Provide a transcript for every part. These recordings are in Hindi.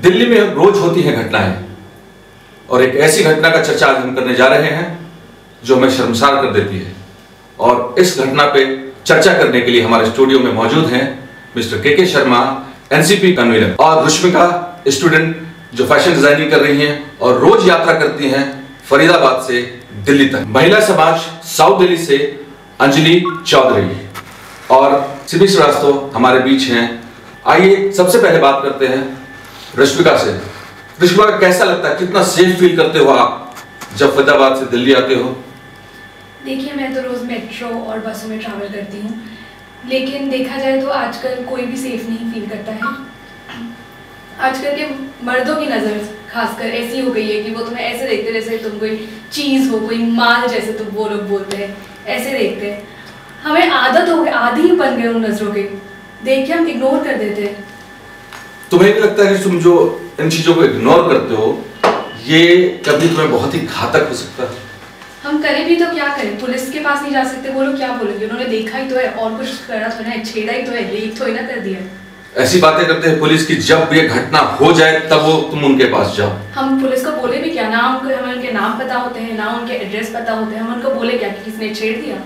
दिल्ली में रोज होती हैं घटनाएं और एक ऐसी घटना का चर्चा आज हम करने जा रहे हैं जो हमें शर्मसार कर देती है। और इस घटना पे चर्चा करने के लिए हमारे स्टूडियो में मौजूद हैं मिस्टर के शर्मा, एनसीपी कन्वीनर, और रुश्मिका, स्टूडेंट जो फैशन डिजाइनिंग कर रही हैं और रोज यात्रा करती हैं फरीदाबाद से दिल्ली तक। महिला समाज साउथ दिल्ली से अंजलि चौधरी और सिमी श्रीवास्तव हमारे बीच हैं। आइए सबसे पहले बात करते हैं रुश्मिका से। रुश्मिका, कैसा लगता है, कितना सेफ फील करते हो आप जब फरीदाबाद से दिल्ली आते हो? देखिए, मैं तो रोज मेट्रो और बसों में ट्रैवल करती हूँ, लेकिन देखा जाए तो आजकल कोई भी सेफ नहीं फील करता है। आजकल के मर्दों की नज़र खासकर ऐसी हो गई है कि वो तुम्हें ऐसे देखते जैसे तुम कोई चीज़ हो, कोई माल, जैसे तुम वो लोग बोलते हैं, ऐसे देखते हैं। हमें आदत हो गई, आदी ही बन गए उन नज़रों के, देख के हम इग्नोर कर देते हैं। तुम्हें भी लगता है कि तुम जो इन चीजों को इग्नोर करते हो ये कभी तुम्हें बहुत ही घातक हो सकता है? हम करें भी तो क्या करें, पुलिस के पास नहीं जा सकते, वो लोग क्या बोलेंगे? उन्होंने देखा ही तो है और कुछ करा तो है, छेड़ा ही तो है, लीक तो ही ना कर दिया। ऐसी बातें करते हैं पुलिस की, जब ये घटना हो जाए तब वो तुम उनके पास जाओ। हम पुलिस को बोले भी क्या, ना हमको हमें उनके नाम पता होते हैं, ना उनके एड्रेस पता होते हैं, हम उनको बोले क्या कि किसने छेड़ दिया।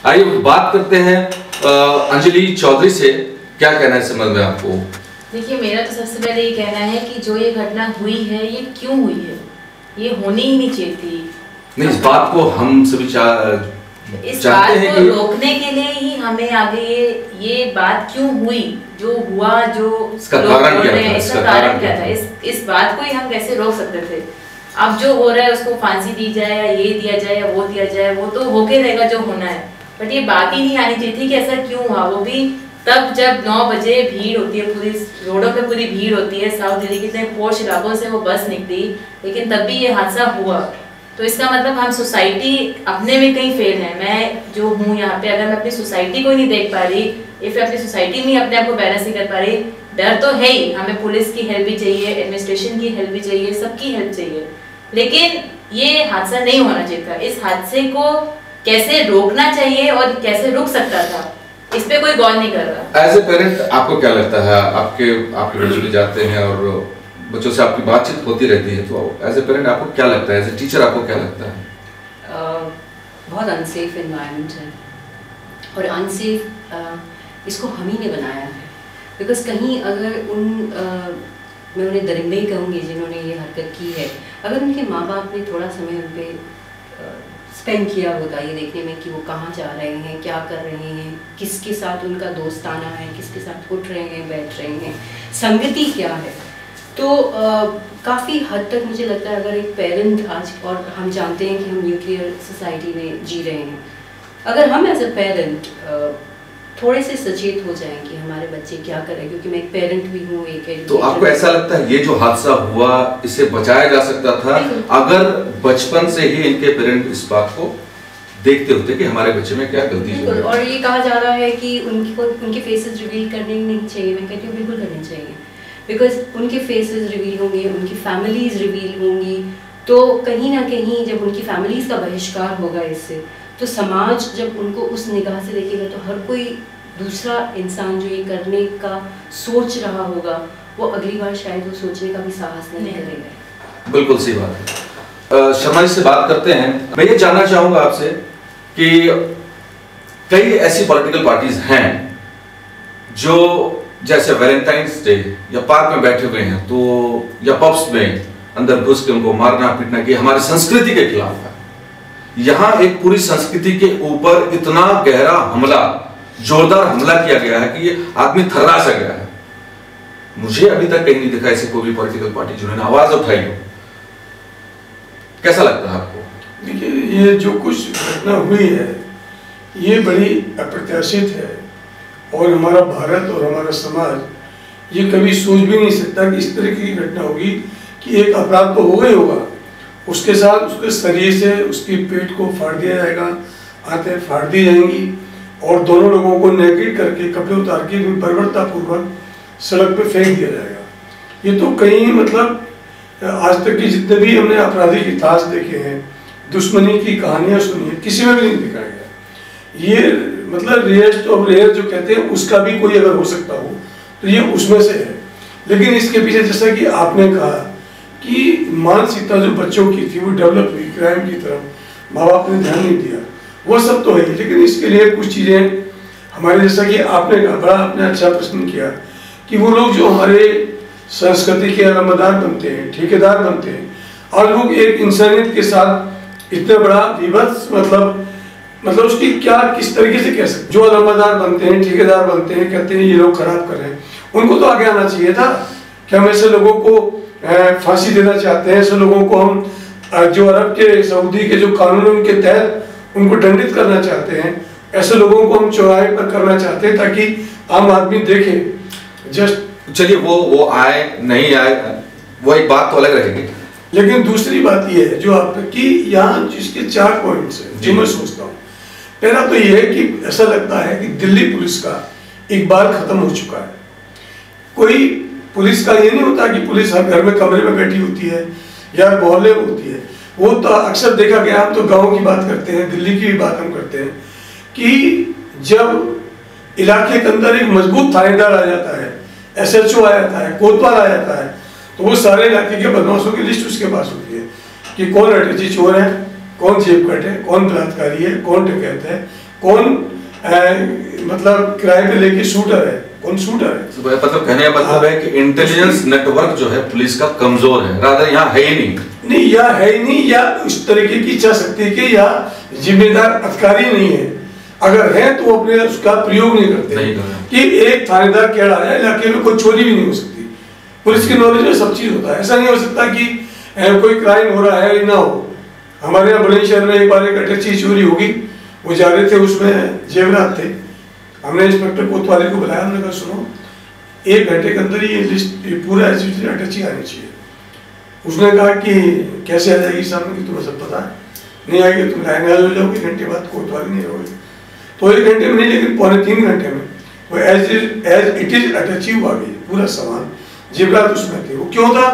आइए बात करते हैं अंजलि चौधरी से। क्या कहना है इस संबंध में आपको? देखिए, मेरा तो सबसे पहले ये कहना है कि जो ये घटना हुई है ये क्यों हुई है, ये होनी ही नहीं चाहिए थी। नहीं, इस बात को हम सभी इस बात को रोकने के लिए ही हमें आगे ये बात क्यों हुई, जो हुआ, जो इसका कारण क्या था, इसका कारण क्या था, इस बात को ही हम कैसे रोक सकते थे। अब जो हो रहा है उसको फांसी दी जाए या ये दिया जाए या वो दिया जाए, वो तो होके रहेगा जो होना है, बट ये बात ही नहीं आनी चाहिए थी कि ऐसा क्यों हुआ। वो भी तब जब 9 बजे भीड़ होती है, पूरी रोडों पे पूरी भीड़ होती है, साउथ दिल्ली के इतने पोश इलाकों से वो बस निकली, लेकिन तब भी ये हादसा हुआ। तो इसका मतलब हम सोसाइटी अपने में कहीं फेल है। मैं जो हूँ यहाँ पे, अगर मैं अपनी सोसाइटी को ही नहीं देख पा रही या फिर अपनी सोसाइटी में अपने आप को बैलेंस नहीं कर पा रही, डर तो है ही, हमें पुलिस की हेल्प भी चाहिए, एडमिनिस्ट्रेशन की हेल्प भी चाहिए, सबकी हेल्प चाहिए, लेकिन ये हादसा नहीं होना चाहिए था। इस हादसे को कैसे रोकना चाहिए और कैसे रुक सकता था, इस पे कोई गौर नहीं कर रहा। एज ए पेरेंट आपको क्या लगता है? आपके बच्चे भी जाते हैं और बच्चों से आपकी बातचीत होती रहती है, तो एज ए पेरेंट आपको क्या लगता है, एज ए टीचर आपको क्या लगता है? बहुत अनसेफ एनवायरनमेंट है और अनसेफ इसको हम ही ने बनाया है। बिकॉज कहीं अगर मैं उन्हें दरिंदे ही कहूँगी जिन्होंने ये हरकत की है, अगर उनके माँ बाप ने थोड़ा समय उन पर स्पेंड किया होता ये देखने में कि वो कहाँ जा रहे हैं, क्या कर रहे हैं, किसके साथ उनका दोस्ताना है, किसके साथ उठ रहे हैं, बैठ रहे हैं, संगति क्या है, तो काफ़ी हद तक मुझे लगता है अगर एक पेरेंट आज, और हम जानते हैं कि हम न्यूक्लियर सोसाइटी में जी रहे हैं, अगर हम एज ए पेरेंट थोड़े से सचेत हो जाएं कि हमारे बच्चे क्या कर रहे हैं, क्योंकि मैं एक पेरेंट भी हूँ, एक तो आपको ऐसा लगता है ये जो हादसा हुआ इसे बचाया जा सकता था अगर बचपन से ही इनके पेरेंट इस बात को देखते होते कि हमारे बच्चे में क्या गलती है? और ये कहा जा रहा है कि उनके फेसेस रिवील करने नहीं चाहिए, मैं कहती हूँ बिल्कुल करने चाहिए, बिकॉज उनके फेसेस रिवील होंगे, उनकी फैमिलीज रिवील होंगी, तो कहीं ना कहीं जब उनकी फैमिलीज का बहिष्कार होगा इससे, तो समाज जब उनको उस निगाह से देखेगा तो हर कोई दूसरा इंसान जो ये करने का सोच रहा होगा वो अगली बार शायद वो सोचने का भी साहस नहीं करेगा। बिल्कुल सही बात है। शर्मा जी से बात करते हैं। मैं ये जानना चाहूंगा आपसे कि कई ऐसी पॉलिटिकल पार्टीज हैं जो जैसे वैलेंटाइंस डे या पार्क में बैठे हुए हैं तो या पब्स में अंदर घुस के उनको मारना पीटना कि हमारी संस्कृति के खिलाफ है। यहाँ एक पूरी संस्कृति के ऊपर इतना गहरा हमला, जोरदार हमला किया गया है कि ये आदमी थर्रा सा गया है। मुझे अभी तक कहीं नहीं दिखा ऐसी कोई भी पॉलिटिकल पार्टी जिन्होंने आवाज उठाई हो। कैसा लगता है आपको? देखिए, ये जो कुछ घटना हुई है ये बड़ी अप्रत्याशित है और हमारा भारत और हमारा समाज ये कभी सोच भी नहीं सकता कि इस तरह की घटना होगी कि एक अपराध तो होगा ही होगा, उसके साथ उसके शरीर से उसकी पेट को फाड़ दिया जाएगा, आंतें फाड़ दी जाएंगी और दोनों लोगों को नेकेड करके कपड़े उतार के बर्बरतापूर्वक सड़क पे फेंक दिया जाएगा। ये तो कहीं मतलब आज तक की जितने भी हमने आपराधिक इतिहास देखे हैं, दुश्मनी की कहानियां सुनी है, किसी में भी नहीं दिखाया गया। ये मतलब रेयरेस्ट ऑफ रेयर जो कहते हैं उसका भी कोई अगर हो सकता हो तो ये उसमें से है। लेकिन इसके पीछे जैसा कि आपने कहा कि मानसिकता जो बच्चों की थी वो डेवलप हुई क्राइम की तरफ, माँ बाप ने ध्यान नहीं दिया, वो सब तो है, लेकिन इसके लिए कुछ चीज़ें हमारे, जैसा कि आपने कहा, बड़ा आपने अच्छा प्रश्न किया कि वो लोग जो हमारे संस्कृति के अलमदार बनते हैं, ठेकेदार बनते हैं, और लोग एक इंसानियत के साथ इतना बड़ा विभत्स मतलब उसकी क्या किस तरीके से कह सकते, जो अलमदार बनते हैं, ठेकेदार बनते हैं, कहते हैं ये लोग खराब कर रहे हैं, उनको तो आगे आना चाहिए था कि हम ऐसे लोगों को फांसी देना चाहते हैं, ऐसे लोगों को हम जो अरब के सऊदी के जो कानून उनके तहत उनको दंडित करना चाहते हैं, ऐसे लोगों को हम चौराहे पर करना चाहते हैं ताकि आम आदमी देखे। जस्ट चलिए वो आए नहीं आए वो एक बात तो अलग रहेगी, लेकिन दूसरी बात ये है जो आपकी यहाँ जिसके 4 पॉइंट्स हैं जो मैं सोचता हूँ। पहला तो ये है कि ऐसा लगता है कि दिल्ली पुलिस का इकबाल खत्म हो चुका है। कोई पुलिस का ये नहीं होता कि पुलिस हर घर में कमरे में बैठी होती है या मोहल्ले में होती है, वो तो अक्सर देखा गया, हम तो गाँव की बात करते हैं, दिल्ली की भी बात हम करते हैं कि जब इलाके के अंदर एक मजबूत थानेदार आ जाता है, SHO आ जाता है, कोतवाल आ जाता है, तो वो सारे इलाके के बदमाशों की लिस्ट उसके पास होती है कि कौन अटैची चोर है, कौन जेब कट है, कौन बलात्कारी है, कौन डकैत है, कौन मतलब किराए पे लेके शूटर है, कौन शूटर है। मतलब कहने का मतलब है कि इंटेलिजेंस नेटवर्क जो है पुलिस का कमजोर है, रादर यहाँ है ही नहीं, या है ही नहीं, या उस तरीके की इच्छा शक्ति के या जिम्मेदार अधिकारी नहीं है, अगर है तो वो अपने उसका प्रयोग नहीं करते कि एक थानेदार कह रहा है इलाके में कोई चोरी भी नहीं हो सकती, पुलिस की नॉलेज में सब चीज होता है। ऐसा नहीं हो सकता कि कोई क्राइम हो रहा है ना हो। हमारे यहाँ बड़े शहर में एक बार एक अटैची चोरी होगी, वो जा रहे थे, उसमें जेवरात थे, हमने इंस्पेक्टर कोतवाली को बुलाया, हमने कहा सुनो 1 घंटे के अंदर ये लिस्ट पूरा अटैची आनी चाहिए। उसने कहा कि कैसे आ जाएगी सामने, कि तुम्हें सब पता है, नहीं आएगी तुम लाइन हो जाओगे, 1 घंटे बाद कोतवाली नहीं रहोगे, तो 1 घंटे में नहीं लेकिन 2.25 घंटे में वो एज इट इज अटैची हुआ गई, पूरा सामान जेवरात उसमें थे। वो क्यों था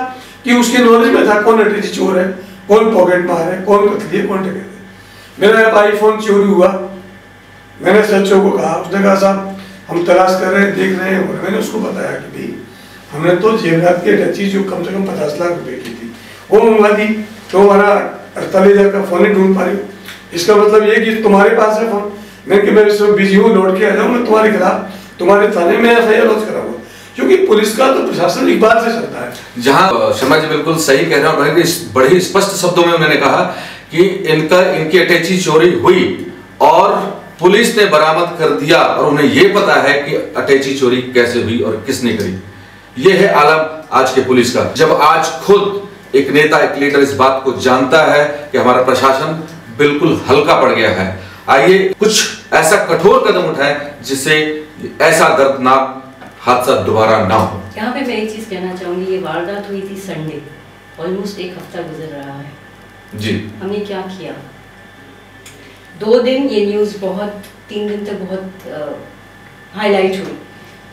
कि उसके नॉलेज में था कौन अटैची चोर है, कौन पॉकेट मार है, कौन कतली है, कौन डकैत है। मेरा आईफोन चोरी हुआ, मैंने SHO को कहा, उसने कहा साहब हम तलाश कर रहे हैं, देख रहे हैं, और मैंने उसको बताया कि भाई हमने तो जेवरात की अटैची जो कम से कम 50 लाख रुपए की थी वो मंगवा दी, तो हमारा 48,000 का फोन ही ढूंढ पा रही हूँ, इसका मतलब ये कि तुम्हारे पास है फोन। मैं इस वक्त बिजी हूँ, लौट के आ जाऊँ, मैं तुम्हारे खिलाफ तुम्हारे थाने में FIR लॉन्च कराऊंगा, क्योंकि पुलिस का तो प्रशासन एक बात से चलता है। जहां शर्मा जी बिल्कुल सही कह रहे हैं, बड़े स्पष्ट शब्दों में उन्होंने कहा कि इनकी अटैची चोरी हुई और पुलिस ने बरामद कर दिया, और उन्हें यह पता है कि अटैची चोरी कैसे हुई और किसने करी। यह है आलम आज के पुलिस का, जब आज खुद एक नेता, एक लीडर इस बात को जानता है कि हमारा प्रशासन बिल्कुल हल्का पड़ गया है। आइए कुछ ऐसा कठोर कदम उठाएं जिससे ऐसा दर्दनाक हादसा दोबारा ना हो। यहाँ पे मैं एक चीज कहना चाहूंगी, ये वारदात हुई थी संडे, ऑलमोस्ट 1 हफ्ता गुजर रहा है जी। हमने क्या किया? 2 दिन ये न्यूज़ बहुत, 3 दिन तक बहुत हाईलाइट हुई।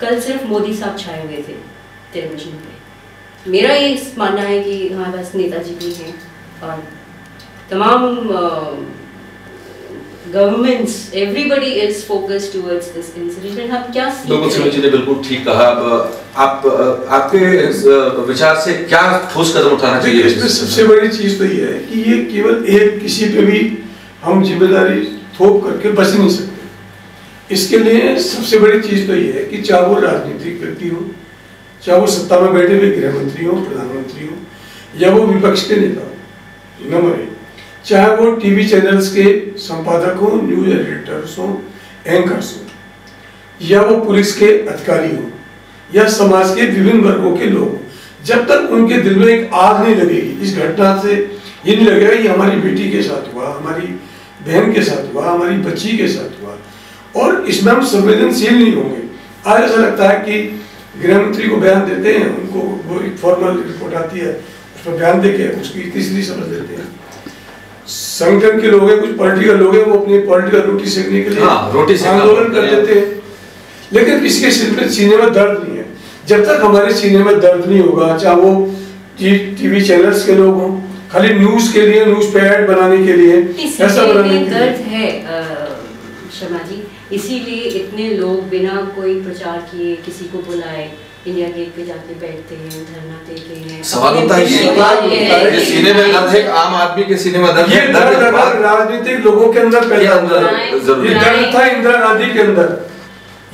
कल सिर्फ मोदी साहब छाए हुए थे टेलीविजन पे। मेरा ये मानना है कि हमारे पास नेताजी भी हैं और तमाम governments, everybody is focused towards this incident. हम क्या सीख बिल्कुल रहे हैं? जी ने बिल्कुल ठीक कहा। आपके विचार से क्या ठोस कदम उठाना चाहिए? इसमें सबसे बड़ी चीज तो ये है कि ये केवल एक किसी पे भी हम जिम्मेदारी थोप करके बच नहीं सकते। इसके लिए सबसे बड़ी चीज तो ये है कि चाहे वो राजनीतिक व्यक्ति हो, चाहे वो सत्ता में बैठे हुए गृह मंत्री हो, प्रधानमंत्री हो, या वो विपक्ष के नेता हो, नंबर 1, चाहे वो टीवी चैनल्स के संपादक हो, न्यूज एडिटर्स हो, एंकर्स हो, या वो पुलिस के अधिकारी हो, या समाज के विभिन्न वर्गों के लोग हो, जब तक उनके दिल में एक आग नहीं लगेगी इस घटना से, ये नहीं लगेगा कि हमारी बेटी के साथ हुआ, हमारी बहन के साथ हुआ, हमारी बच्ची के साथ हुआ, और इसमें हम संवेदनशील नहीं होंगे। आज ऐसा लगता है कि गृह मंत्री को बयान देते हैं, उनको वो एक फॉर्मल रिपोर्ट आती है, उस पर बयान देके उसकी तीसरी समझ लेते हैं। संगठन के लोग हैं, कुछ पॉलिटिकल लोग हैं, वो अपनी पॉलिटिकल रोटी सेकने के लिए आंदोलन कर देते हैं, लेकिन किसी के सीने में दर्द नहीं है। जब तक हमारे सीने में दर्द नहीं होगा, चाहे वो टीवी चैनल्स के लोग हों, खाली न्यूज के लिए, न्यूज पे ऐड बनाने के लिए, ऐसा बनाने के दर्द है शर्मा जी, इसीलिए इतने लोग बिना कोई प्रचार किए, किसी को बुलाए, इंडिया गेट पे जाके बैठते हैं, धरना देते हैं। सवाल होता है ये सीने में दर्द है, आम आदमी के सीने में दर्द है। ये दर्द राजनीतिक लोगों के अंदर पैदा हुआ है। ये दर्द था इंदिरा गांधी के अंदर,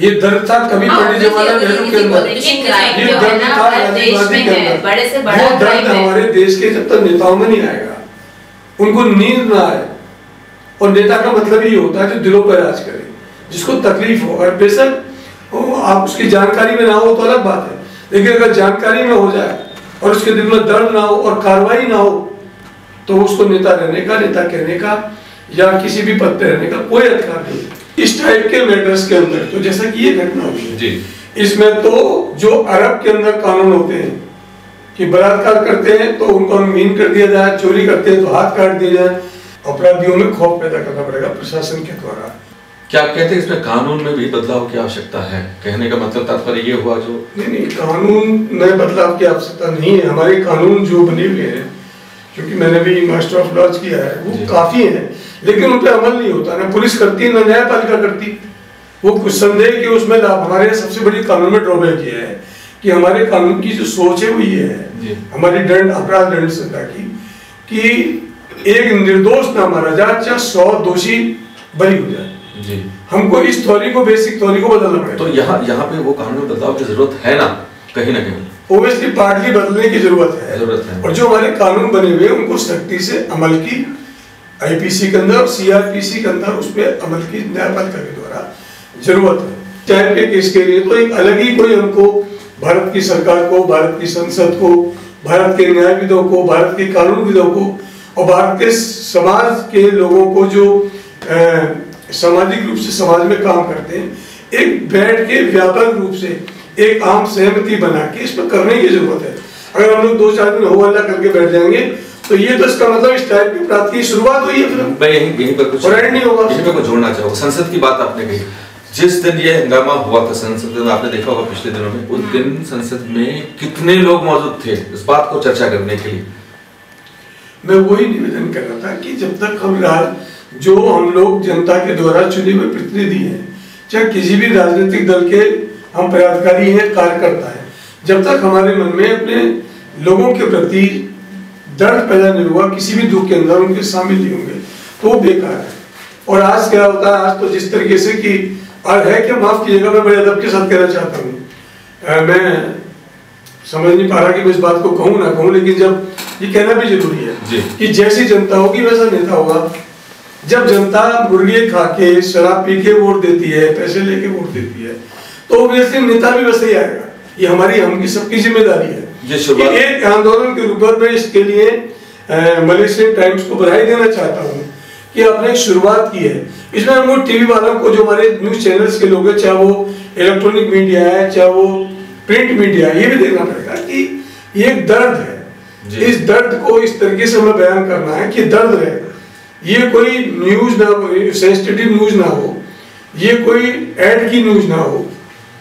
ये दर्द था कभी पंडित जवाहरलाल नेहरू के अंदर, ये दर्द था राजीव गांधी के अंदर। वो दर्द हमारे देश के जब तक नेताओं में नहीं आएगा, उनको नींद ना आए, और नेता का मतलब ये होता है जो दिलों पर राज करे, जिसको तकलीफ हो। और बेशक आप उसकी जानकारी में ना हो तो अलग बात है, लेकिन अगर जानकारी में हो जाए और उसके दिल में दर्द ना हो और कार्रवाई ना हो, तो उसको नेता रहने का, नेता कहने का या किसी भी पद पे रहने का कोई अधिकार नहीं। इस टाइप के मैटर्स के अंदर तो जैसा कि ये घटना हुई है, इसमें तो जो अरब के अंदर कानून होते हैं कि बलात्कार करते हैं तो उनको मीन कर दिया जाए, चोरी करते हैं तो हाथ काट दिया जाए, अपराधियों में खौफ पैदा करना पड़ेगा प्रशासन के द्वारा। क्या आप कहते हैं इसमें कानून में भी बदलाव की आवश्यकता है? कहने का मतलब तात्पर्य ये हुआ जो नहीं, कानून में बदलाव की आवश्यकता नहीं है। हमारे कानून जो बने हुए हैं, क्योंकि मैंने भी मास्टर ऑफ लॉज किया है, वो काफी है, लेकिन उन पर अमल नहीं होता। ना पुलिस करती, ना न्यायपालिका करती। वो कुछ संदेह कि उसमें हमारे सबसे बड़ी कानून में ड्रॉबैक ये है कि हमारे कानून की जो सोच है वो ये है, हमारी दंड अपराध दंड संहिता की, कि एक निर्दोष ना मारा जाए, चाहे 100 दोषी बरी हो जाए। जी, हमको इस थ्योरी को, बेसिक थ्योरी को बदलना पड़ेगा। तो यहाँ पे वो कानून में बदलाव की जरूरत है ना, कहीं ना कहीं ओबियसली पार्टली बदलने की जरूरत है। और जो हमारे कानून बने हुए हैं उनको सख्ती से अमल की, आईपीसी के अंदर और सीआरपीसी के अंदर उस पर अमल की न्यायपालिका के द्वारा जरूरत है। टाइप के केस के लिए तो एक अलग ही कोई हमको भारत की सरकार को, भारत की संसद को, भारत के न्यायविदों को, भारत के कानूनविदों को और भारत के समाज के लोगों को जो सामाजिक रूप से समाज में काम करते हैं, एक बैठ के व्यापक रूप से एक आम सहमति बना के इस पर करने की जरूरत है। अगर हम लोग 2-4 दिन हो हल्ला करके बैठ जाएंगे तो ये तो इसका मतलब इस टाइप की अपराध की शुरुआत हुई है, फिर यहीं पर कुछ नहीं होगा। यहीं पर कुछ जोड़ना चाहूँगा। संसद की बात आपने कही, जिस दिन ये हंगामा हुआ था संसद में, आपने देखा होगा पिछले दिनों में, उस दिन संसद में कितने लोग मौजूद थे इस बात को चर्चा करने के लिए? मैं वही निवेदन कर रहा था कि जब तक जो हम लोग जनता के द्वारा चुने हुए प्रतिनिधि हैं, चाहे किसी भी राजनीतिक दल के हम पदाधिकारी हैं, कार्यकर्ता हैं, जब तक हमारे मन में अपने लोगों के प्रति दर्द पैदा नहीं हुआ, किसी भी दुख के अंदर उनके शामिल नहीं होंगे, तो वो बेकार है। और आज क्या होता है, आज तो जिस तरीके से कि और है क्या, माफ कीजिएगा, मैं बड़े अदब के साथ कहना चाहता हूँ, मैं समझ नहीं पा रहा कि मैं इस बात को कहूँ ना कहूँ, लेकिन जब ये कहना भी जरूरी है कि जैसी जनता होगी वैसा नेता होगा। जब जनता मुर्गी खा के, शराब पी के वोट देती है, पैसे लेके वोट देती है, तो ऑब्वियसली नेता भी वैसे ही आएगा। ये हमारी, हम सबकी जिम्मेदारी है। कि एक आंदोलन के रूप में इसके लिए मलेशियन टाइम्स को बधाई देना चाहता हूँ कि आपने एक शुरुआत की है। इसमें हम टीवी वालों को, जो हमारे न्यूज चैनल्स के लोग हैं, चाहे वो इलेक्ट्रॉनिक मीडिया है, चाहे वो प्रिंट मीडिया है, ये भी देखना पड़ेगा कि ये एक दर्द है। इस दर्द को इस तरीके से हमें बयान करना है कि दर्द है, ये कोई न्यूज ना हो, सेंसिटिव न्यूज ना हो, ये कोई ऐड की न्यूज ना हो,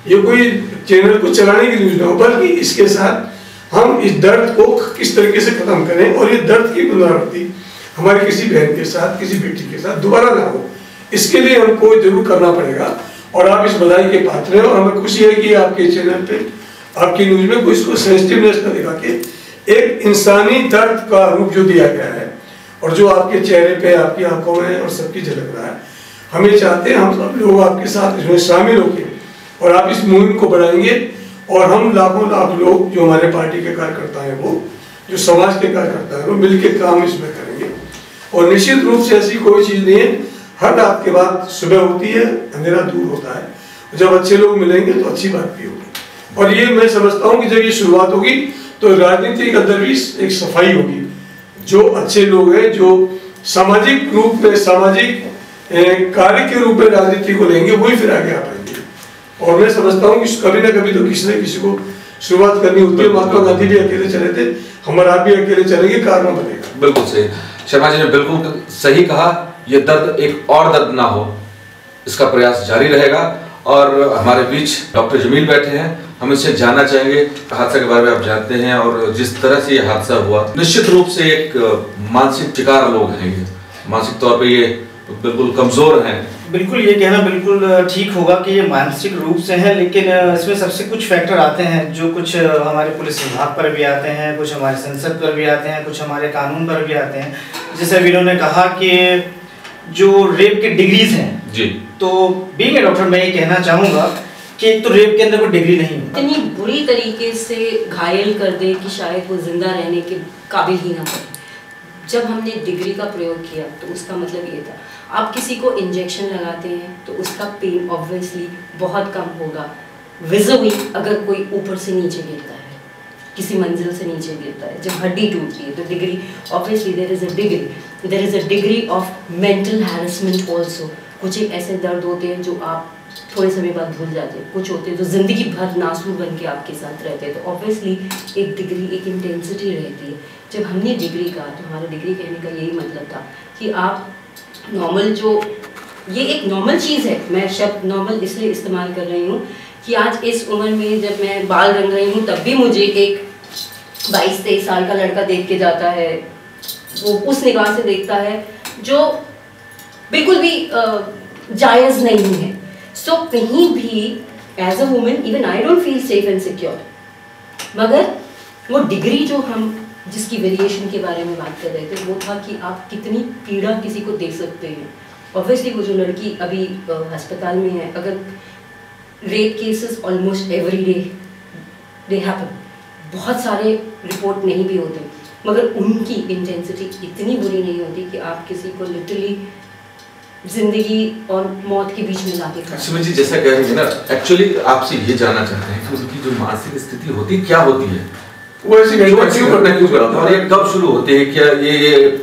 ये कोई चैनल को चलाने की न्यूज ना हो, बल्कि इसके साथ हम इस दर्द को किस तरीके से खत्म करें और ये दर्द की पुनरावृत्ति हमारी किसी बहन के साथ, किसी बेटी के साथ दोबारा ना हो, इसके लिए हमको जरूर करना पड़ेगा। और आप इस बधाई के पात्र हैं और हमें खुशी है कि आपके चैनल पे, आपकी न्यूज में कोई इसको सेंसिटिवनेस न दिखा के एक इंसानी दर्द का रूप जो दिया गया है और जो आपके चेहरे पे, आपकी आंखों में और सबकी झलक रहा है, हमें चाहते हैं हम सब लोग आपके साथ इसमें शामिल होंगे और आप इस मुहिम को बढ़ाएंगे और हम लाखों लाख लोग जो हमारे पार्टी के कार्यकर्ता हैं, वो जो समाज के कार्यकर्ता हैं, वो मिलकर काम इसमें करेंगे। और निश्चित रूप से ऐसी कोई चीज़ नहीं है, हर रात के बाद सुबह होती है, अंधेरा दूर होता है। जब अच्छे लोग मिलेंगे तो अच्छी बात भी होगी। और ये मैं समझता हूँ कि जब ये शुरुआत होगी तो राजनीति के अंदर भी एक सफाई होगी। जो अच्छे लोग हैं, जो सामाजिक रूप में, सामाजिक कार्य के रूप में राजनीति को लेंगे, वही फिर आगे आ पाएंगे। और मैं समझता हूँ कि कभी ना कभी तो किसी न किसी को शुरुआत करनी होती है। महात्मा गांधी भी अकेले चले थे, हमारा भी अकेले चलेंगे, कारण बनेगा। बिल्कुल सही, शर्मा जी ने बिल्कुल सही कहा। ये दर्द एक और दर्द ना हो, इसका प्रयास जारी रहेगा। और हमारे बीच डॉक्टर जमील बैठे हैं, हम इससे जानना चाहेंगे हादसा के बारे में। आप जानते हैं और जिस तरह से ये हादसा हुआ, निश्चित रूप से एक मानसिक शिकार लोग हैं, ये मानसिक तौर पे ये बिल्कुल कमजोर हैं। बिल्कुल ये कहना बिल्कुल ठीक होगा कि ये मानसिक रूप से है, लेकिन इसमें सबसे कुछ फैक्टर आते हैं जो कुछ हमारे पुलिस विभाग पर भी आते हैं, कुछ हमारे संसद पर भी आते हैं, कुछ हमारे कानून पर भी आते हैं। जैसे अभी इन्होंने कहा कि जो रेप की डिग्रीज हैं जी, तो बीइंग ए डॉक्टर मैं ये कहना चाहूँगा कि एक तो रेप के अंदर कोई डिग्री नहीं है, इतनी बुरी तरीके से घायल कर दे कि शायद वो जिंदा रहने के काबिल ही ना पड़े। जब हमने डिग्री का प्रयोग किया तो उसका मतलब ये था, आप किसी को इंजेक्शन लगाते हैं तो उसका पेन ऑब्वियसली बहुत कम होगा विज़ुअली अगर कोई ऊपर से नीचे गिरता है, किसी मंजिल से नीचे गिरता है। जब हड्डी टूटती है तो degree obviously there is a degree of mental harassment also. कुछ एक ऐसे दर्द होते हैं जो आप थोड़े समय बाद भूल जाते हैं, कुछ होते हैं जो ज़िंदगी भर नासूर बन के आपके साथ रहते हैं। तो ऑब्वियसली एक डिग्री, एक इंटेंसिटी रहती है। जब हमने डिग्री कहा तो हमारा डिग्री कहने का यही मतलब था कि आप नॉर्मल, जो ये एक नॉर्मल चीज़ है, मैं शब्द नॉर्मल इसलिए इस्तेमाल कर रही हूँ कि आज इस उम्र में जब मैं बाल रंग रही हूँ तब भी मुझे एक 22-23 साल का लड़का देख के जाता है, वो उस निगाह से देखता है जो बिल्कुल भी जायज़ नहीं है। सो कहीं भी as a woman even I don't feel safe and secure. मगर वो डिग्री जो हम जिसकी वेरिएशन के बारे में बात कर रहे थे वो था कि आप कितनी पीड़ा किसी को दे सकते हैं। ऑब्वियसली वो जो लड़की अभी अस्पताल में है, अगर rape cases almost every day they happen, बहुत सारे रिपोर्ट नहीं भी होते, मगर उनकी इंटेंसिटी इतनी बुरी नहीं होती कि आप किसी को लिटरली जिंदगी और मौत के बीच में लाके खड़ा। सुमित जी जैसा कह रही है ना, एक्चुअली आपसे ये जानना चाहते हैं कि उनकी जो मानसिक स्थिति होती है क्या होती है, वो ऐसी घटना क्यों करते हैं, और ये कब शुरू होती है? क्या ये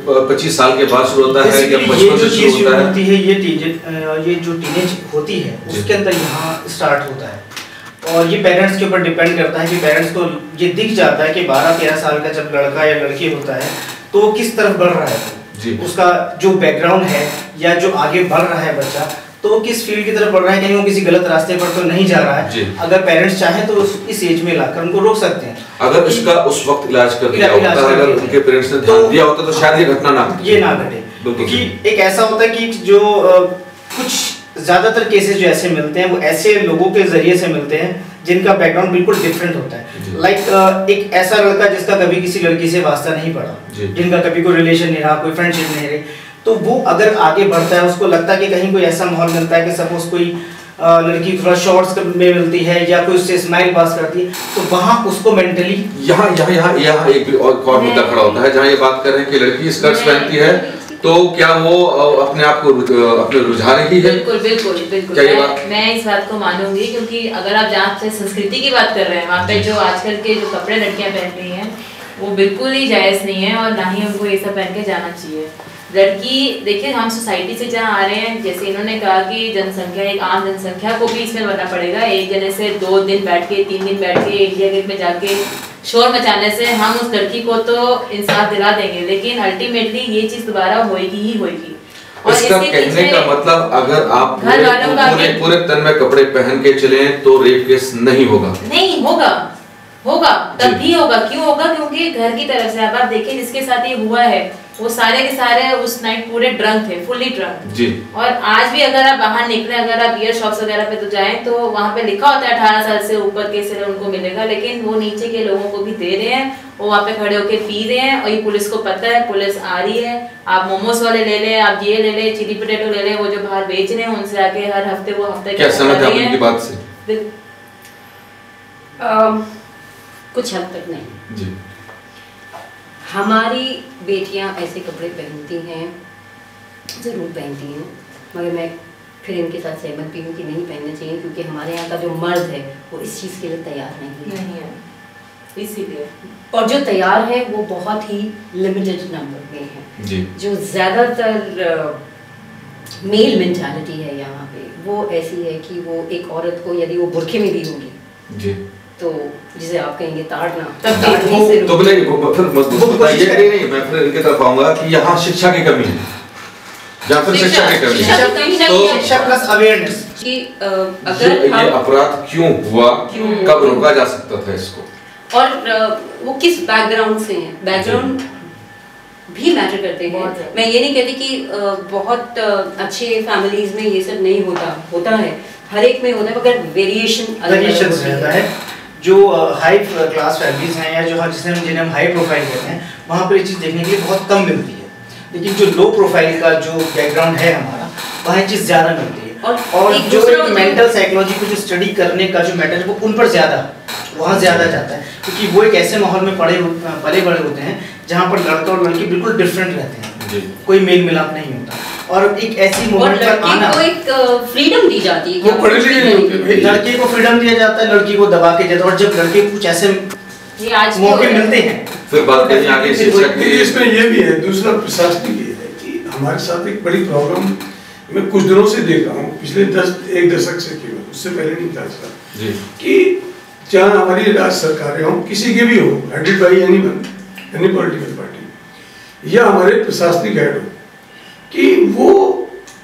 25 साल के बाद शुरू होता है या बचपन से शुरू होता है? होती है ये जो टीनेज होती है उसके अंदर यहाँ स्टार्ट होता है। और ये पेरेंट्स के ऊपर डिपेंड करता है कि पेरेंट्स को ये दिख जाता है कि 12-13 साल का जब लड़का या लड़की होता है तो वो किस तरफ बढ़ रहा है, उसका जो बैकग्राउंड है या जो आगे बढ़ रहा है बच्चा, तो वो किस फील्ड की तरफ बढ़ रहा है, कहीं वो किसी गलत रास्ते पर तो नहीं जा रहा है। अगर पेरेंट्स चाहें तो इस एज में लाकर उनको रोक सकते हैं। अगर इसका उस वक्त इलाज कर दिया होता, अगर उनके पेरेंट्स ने ध्यान दिया होता तो शायद ये घटना ना घटे। क्योंकि एक ऐसा होता है कि जो कुछ ज्यादातर केसेस जो ऐसे मिलते हैं वो ऐसे लोगों के जरिए से मिलते हैं जिनका बैकग्राउंड बिल्कुल डिफरेंट होता है। लाइक एक ऐसा लड़का जिसका कभी किसी लड़की से वास्ता नहीं पड़ा, जिनका कभी कोई रिलेशन नहीं रहा, कोई फ्रेंडशिप नहीं रही, तो वो अगर आगे बढ़ता है उसको लगता है कि कहीं कोई ऐसा माहौल मिलता है कि सपोज कोई लड़की थोड़ा शॉर्ट्स में मिलती है या कोई उससे स्माइल पास करती है, तो वहाँ उसको मेंटली यहाँ एक और मुद्दा खड़ा होता है जहाँ ये बात कर रहे हैं कि लड़की स्कर्ट्स पहनती है तो क्या वो अपने आप को अपने रुझा रही है? बिल्कुल मैं इस बात को मानूंगी, क्योंकि अगर आप जहाँ से संस्कृति की बात कर रहे हैं वहाँ पे जो आजकल के जो कपड़े लड़कियाँ पहन रही हैं वो बिल्कुल ही जायज़ नहीं है और ना ही उनको ये सब पहन के जाना चाहिए। लड़की देखिए, हम सोसाइटी से जहाँ आ रहे हैं, जैसे इन्होंने कहा कि जनसंख्या, एक आम जनसंख्या को भी इसमें बनना पड़ेगा। एक जने से 2 दिन बैठ के 3 दिन बैठ के इंडिया गेट में जाके शोर मचाने से हम उस लड़की को तो इंसाफ दिला देंगे, लेकिन अल्टीमेटली ये चीज दोबारा होएगी ही होएगी। और इसका कहने का मतलब अगर आप पूरे तन में कपड़े पहन के चले तो रेप केस नहीं होगा? नहीं होगा तब भी होगा। क्यों होगा? क्योंकि घर की तरफ से आप देखिए जिसके साथ ये हुआ है वो सारे के सारे उस नाइट पूरे ड्रंक थे, फुल्ली ड्रंक जी। और आज भी अगर आप बाहर निकले, अगर आप बियर शॉप्स वगैरह पे तो जाएं तो वहाँ पे लिखा होता है 18 साल से ऊपर के सिर्फ उनको मिलेगा, लेकिन वो नीचे के लोगों को भी दे रहे हैं, वो वहाँ पे खड़े होके पी रहे हैं। और ये पुलिस को पता है, पुलिस आ रही है, आप मोमोज वाले ले ले, आप ये ले ले, चिली पोटैटो ले ले, वो जो बाहर बेच रहे हैं उनसे आके हर हफ्ते वो हफ्ते क्या समझ आप इनकी बात से? कुछ हद तक नहीं जी। हमारी बेटियां ऐसे कपड़े पहनती हैं, ज़रूर पहनती हैं, मगर मैं फिर इनके साथ सहमत भी हूँ कि नहीं पहनना चाहिए, क्योंकि हमारे यहाँ का जो मर्द है वो इस चीज़ के लिए तैयार नहीं है, इसीलिए। और जो तैयार है वो बहुत ही लिमिटेड नंबर में है जी। जो ज़्यादातर मेल मेंटालिटी है यहाँ पे वो ऐसी है कि वो एक औरत को यदि वो बुरखे में भी होगी जी, तो जिसे आप कहेंगे ताड़ना, तो बोले फिर बताइए, मैं फिर इनके तरफ आऊंगा कि यहाँ शिक्षा की कमी है या फिर शिक्षा की कमी है, तो शिक्षा प्लस अवेयरनेस कि अगर ये अपराध क्यों हुआ, कब रोका जा सकता था इसको, और वो किस बैकग्राउंड से हैं। बैकग्राउंड भी मैटर करते हैं। मैं ये नहीं कहती कि बहुत अच्छे फैमिलीज में ये सब नहीं होता है, हर एक में होता है, मगर वेरिएशन रहता है। जो हाई क्लास फैमिलीज हैं या जो जिन्हें हम हाई प्रोफाइल कहते हैं, वहाँ पर ये चीज़ देखने के लिए बहुत कम मिलती है, लेकिन जो लो प्रोफाइल का जो बैकग्राउंड है हमारा, वहाँ ये चीज़ ज़्यादा मिलती है। और जो मेंटल साइकोलॉजी को जो स्टडी करने का जो मैटर है वो उन पर ज़्यादा, वहाँ ज़्यादा जाता है, क्योंकि वो एक ऐसे माहौल में पले बड़े होते हैं जहाँ पर लड़का और लड़की बिल्कुल डिफरेंट रहते हैं, कोई मेल मिलाप नहीं होता, और एक ऐसी मोमेंट पर आना, को एक फ्रीडम दी जाती है, लड़के को फ्रीडम दिया जाता है, लड़की को दबा के जाता है, और जब लड़के को कुछ ऐसे मौके मिलते हैं फिर बात करें आगे। इसमें ये भी है, दूसरा प्रशासनिक ये है कि हमारे साथ एक बड़ी प्रॉब्लम मैं कुछ दिनों से देख रहा हूँ, पिछले एक दशक से केवल, उससे पहले नहीं था सर, कि चाहे हमारी राज्य सरकारें हों, किसी के भी हो, headed by any political party, या हमारे प्रशासनिक हेड हो, कि वो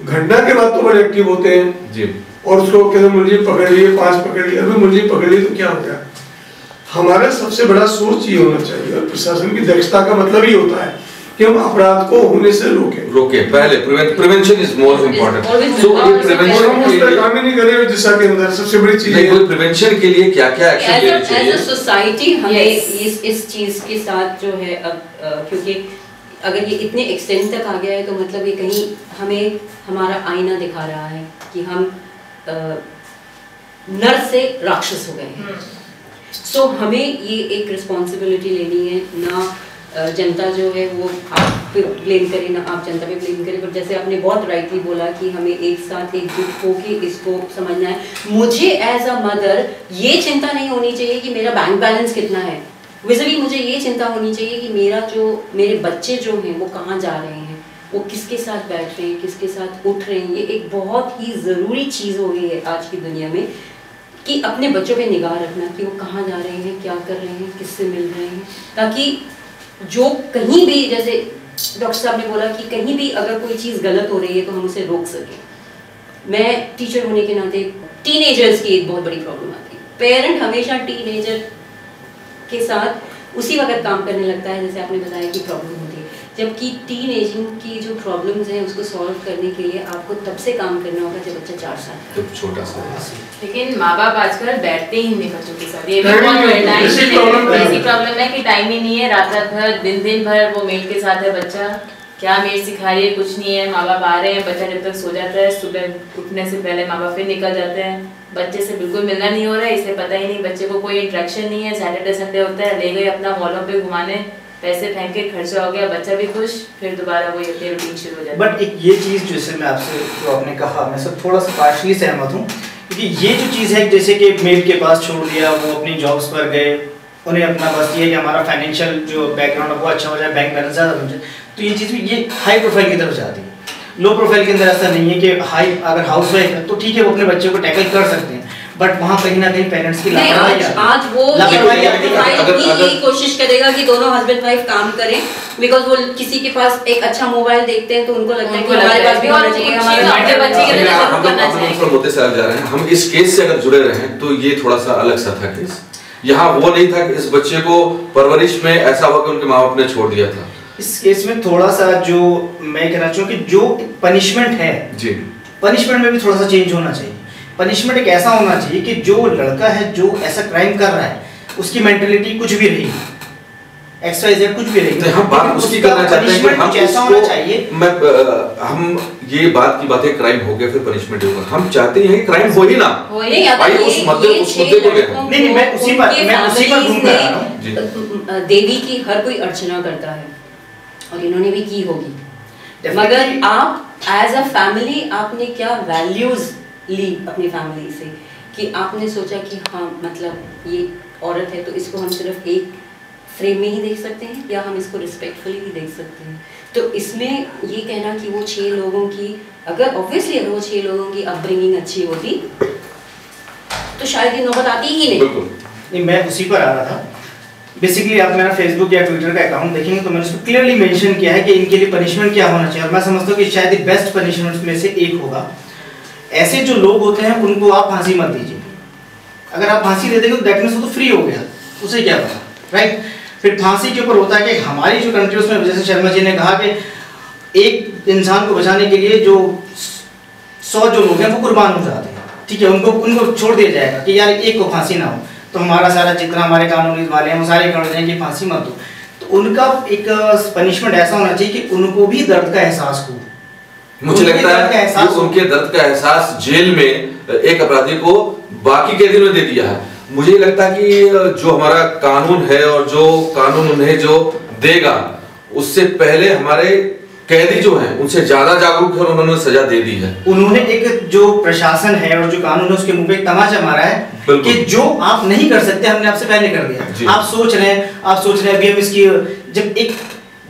घटना के बाद तो बड़े एक्टिव होते हैं जी, और उसको कहते मुलजिम पकड़ लिए, 5 पकड़ लिए, अभी मुलजिम पकड़ लिए तो क्या हो गया। हमारा सबसे बड़ा सोच ये होना चाहिए, और प्रशासन की दक्षता का मतलब ही होता है कि हम अपराध को होने से रोकें। पहले प्रिवेंशन इज मोर इम्पोर्टेंट। सो ये प्रिवेंशन हम उस पर काम ही नहीं कर रहे दिशा के अंदर, सबसे बड़ी चीज है प्रिवेंशन के लिए क्या क्या एक्शन लेने चाहिए। एज अ सोसाइटी हमें इस चीज के साथ जो है अब क्योंकि अगर ये इतने एक्सटेंड तक आ गया है तो मतलब ये कहीं हमें हमारा आईना दिखा रहा है कि हम नर से राक्षस हो गए हैं। सो हमें ये एक रिस्पॉन्सिबिलिटी लेनी है, ना जनता जो है वो आप पे ब्लेम करे, ना आप जनता पे ब्लेम करे, पर जैसे आपने बहुत राइटली बोला कि हमें एक साथ एकजुट होके इसको समझना है। मुझे एज अ मदर ये चिंता नहीं होनी चाहिए कि मेरा बैंक बैलेंस कितना है, वैसे भी मुझे ये चिंता होनी चाहिए कि मेरे बच्चे जो हैं वो कहाँ जा रहे हैं, वो किसके साथ बैठ रहे हैं, किसके साथ उठ रहे हैं। ये एक बहुत ही ज़रूरी चीज़ हो गई है आज की दुनिया में कि अपने बच्चों पे निगाह रखना कि वो कहाँ जा रहे हैं, क्या कर रहे हैं, किससे मिल रहे हैं, ताकि जो कहीं भी, जैसे डॉक्टर साहब ने बोला कि कहीं भी अगर कोई चीज़ गलत हो रही है तो हम उसे रोक सकें। मैं टीचर होने के नाते टीनेजर्स की एक बहुत बड़ी प्रॉब्लम आती है। पेरेंट हमेशा टीनेजर के साथ उसी वक्त काम करने लगता है जैसे आपने बताया कि प्रॉब्लम होती है, जबकि टीन एजिंग की जो प्रॉब्लम्स हैं उसको सॉल्व करने के लिए आपको तब से काम करना होगा जब बच्चा 4 साल का, जब छोटा सा। लेकिन माँ बाप आजकल बैठते ही नहीं बच्चों के साथ, ये भी बहुत ऐसी प्रॉब्लम है कि टाइम ही नहीं है, रात भर दिन भर वो मेल के साथ है बच्चा, क्या मेल सिखा रही है कुछ नहीं है। माँ बाप आ रहे हैं, बच्चा जब तक सो जाता है, सुबह उठने से पहले माँ बाप फिर निकल जाते हैं, बच्चे से बिल्कुल मिलना नहीं हो रहा है, इसे पता ही नहीं, बच्चे को कोई इंट्रैक्शन नहीं है। सैटरडे संडे होता है, ले गए अपना मॉलों पे घुमाने, पैसे फेंक के खर्चा हो गया, बच्चा भी खुश, फिर दोबारा वही अपनी रूटीन शुरू हो जाती है। बट एक ये चीज़ जैसे मैं आपसे जो आपने कहा, मैं सब थोड़ा सा पार्शली सहमत हूँ, क्योंकि ये जो चीज़ है जैसे कि मेल के पास छोड़ दिया, वो अपनी जॉब्स पर गए, उन्हें अपना बस ये है कि हमारा फाइनेंशियल जो बैकग्राउंड है वो अच्छा हो जाए, बैंक बैलेंस ज़्यादा बन जाए, तो ये चीज़ भी ये हाई प्रोफाइल की तरफ जाती है। लो प्रोफाइल के अंदर ऐसा नहीं है कि हाई अगर हाउस वाइफ है तो ठीक है वो अपने बच्चे को टैकल कर सकते हैं, बट वहाँ कहीं ना कहीं पेरेंट्स की लापरवाही आज वो यही कोशिश करेगा कि दोनों हस्बैंड वाइफ काम करें, बिकॉज वो किसी के पास एक अच्छा मोबाइल देखते हैं तो उनको लगता है कि हमारे पास भी होना चाहिए, हमारे बच्चे के लिए जरूर करना चाहिए। होते से जा रहे हैं हम, इस केस से अगर जुड़े रहे तो ये थोड़ा सा अलग सा था केस। यहाँ वो नहीं था कि इस बच्चे को परवरिश में ऐसा हुआ कि उनके माँ बाप ने छोड़ दिया था। इस केस में थोड़ा सा जो मैं कहना चाहूँ कि जो पनिशमेंट है जी, पनिशमेंट में भी थोड़ा सा चेंज होना चाहिए। पनिशमेंट एक ऐसा होना चाहिए कि जो लड़का है जो ऐसा क्राइम कर रहा है उसकी मेंटलिटी कुछ भी रही, XYZ कुछ भी रही, हम बात उसकी करना चाहते हैं कि हम जैसा होना चाहिए। हम ये बात की बातें क्राइम हो गया फिर पनिशमेंट होगा, हम चाहते हैं कि क्राइम हो ही ना, भाई उस मुद्दे को ले। नहीं मैं उसी पर घूम कर आ रहा हूं। देवी की हर कोई अर्चना करता है और इन्होंने भी की होगी, मगर आप एज अ फैमिली आपने क्या वैल्यूज ली अपनी फैमिली से कि आपने सोचा कि हाँ मतलब ये औरत है तो इसको हम सिर्फ एक फ्रेम में ही देख सकते हैं या हम इसको रिस्पेक्टफुली भी देख सकते हैं। तो इसमें ये कहना कि वो 6 लोगों की अगर ऑब्वियसली अगर वो 6 लोगों की अपब्रिंगिंग अच्छी होती तो शायद ये नौबत आती ही नहीं। मैं उसी पर आ रहा था। बेसिकली आप मेरा फेसबुक या ट्विटर का अकाउंट देखेंगे तो मैंने उसको क्लियरली मेंशन किया है कि इनके लिए पनिशमेंट क्या होना चाहिए, और मैं समझता हूँ कि शायद बेस्ट पनिशमेंट में से एक होगा। ऐसे जो लोग होते हैं उनको आप फांसी मत दीजिए। अगर आप फांसी दे देंगे तो दैट मींस वो तो फ्री हो गया, उसे क्या पता, राइट। फिर फांसी के ऊपर होता है कि हमारी जो कंट्री उसमें, जैसे शर्मा जी ने कहा कि एक इंसान को बचाने के लिए जो 100 जो लोग हैं वो कुर्बान हो जाते हैं, ठीक है, उनको छोड़ दिया जाएगा कि यार एक को फांसी ना हो, तो हमारा सारा जितना हमारे कानूनी वाले हैं वो सारे कर जाएंगे कि फांसी मत दो। तो उनका एक पनिशमेंट ऐसा होना चाहिए कि उनको भी दर्द का एहसास हो। मुझे लगता है कि उनके दर्द का एहसास जेल में एक अपराधी को बाकी कैदियों ने दे दिया है। मुझे लगता है कि जो हमारा कानून है और जो कानून उन्हें जो देगा उससे पहले हमारे कैदी जो हैं उनसे ज्यादा जागरूक है और उन्होंने सजा दे दी है। उन्होंने एक जो प्रशासन है और जो कानून है उसके मुंह पे एक तमाचा मारा है कि जो आप नहीं कर सकते हमने आपसे पहले कर दिया। आप सोच रहे हैं अभी हम इसकी, जब एक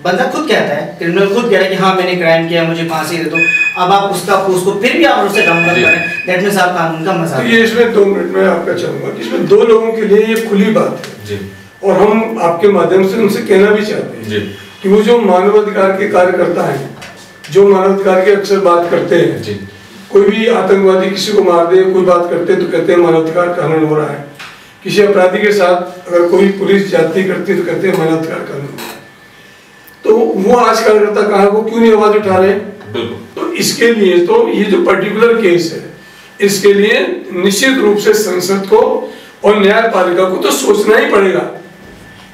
बंदा खुद कहता है, क्रिमिनल खुद कह रहा है कि हाँ मैंने क्राइम किया मुझे फांसी दे दो, अब आप उसको फिर भी आप उससे कम करें, दैट मींस आप कानून का मजाक। ये इसमें 2 मिनट में आपका चाहूंगा कि इसमें 2 लोगों के लिए ये खुली बात है और हम आपके माध्यम से उनसे कहना भी चाहते हैं कि वो जो मानवाधिकार के कार्यकर्ता हैं, जो मानवाधिकार की अक्सर बात करते हैं, कोई भी आतंकवादी किसी को मार दे, कोई बात करते हैं तो कहते हैं मानवाधिकार का हनन हो रहा है, किसी अपराधी के साथ अगर कोई पुलिस ज्यादती करती है तो कहते हैं मानवाधिकार का हनन। तो वो आज कार्यकर्ता कहाँ, वो क्यों नहीं आवाज उठा रहे? तो इसके लिए तो ये जो पर्टिकुलर केस है, इसके लिए निश्चित रूप से संसद को और न्यायपालिका को तो सोचना ही पड़ेगा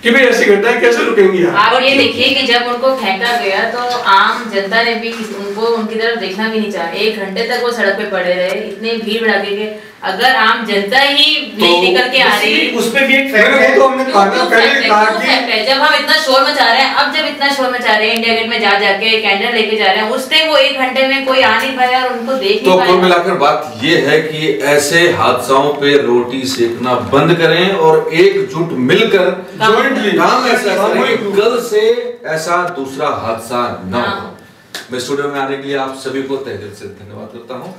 कि भाई ऐसी घटनाएं कैसे रुकेंगी। आप ये देखिए कि जब उनको फेंका गया तो आम जनता ने भी उनको उनकी तरफ देखना भी नहीं चाहा। 1 घंटे तक वो सड़क पे पड़े रहे, इतने भीड़ भड़ाके के। अगर आम जनता ही नहीं निकल के आ रही, उस पे भी एक फैक्ट है, तो हमने पहले कहा कि जब हम इतना शोर मचा रहे हैं, अब जब इतना शोर मचा रहे हैं, इंडिया गेट में जाके कैंडल लेके जा रहे हैं, उस टाइम वो 1 घंटे में कोई आ नहीं पाया और उनको देख नहीं पाया। तो कुल मिलाकर बात ये है कि ऐसे हादसाओं पे रोटी सेकना बंद करें और एकजुट मिलकर काम ऐसा करें कल से ऐसा दूसरा हादसा न हो। मैं स्टूडियो में आने के लिए आप सभी को तहे दिल से धन्यवाद करता हूँ।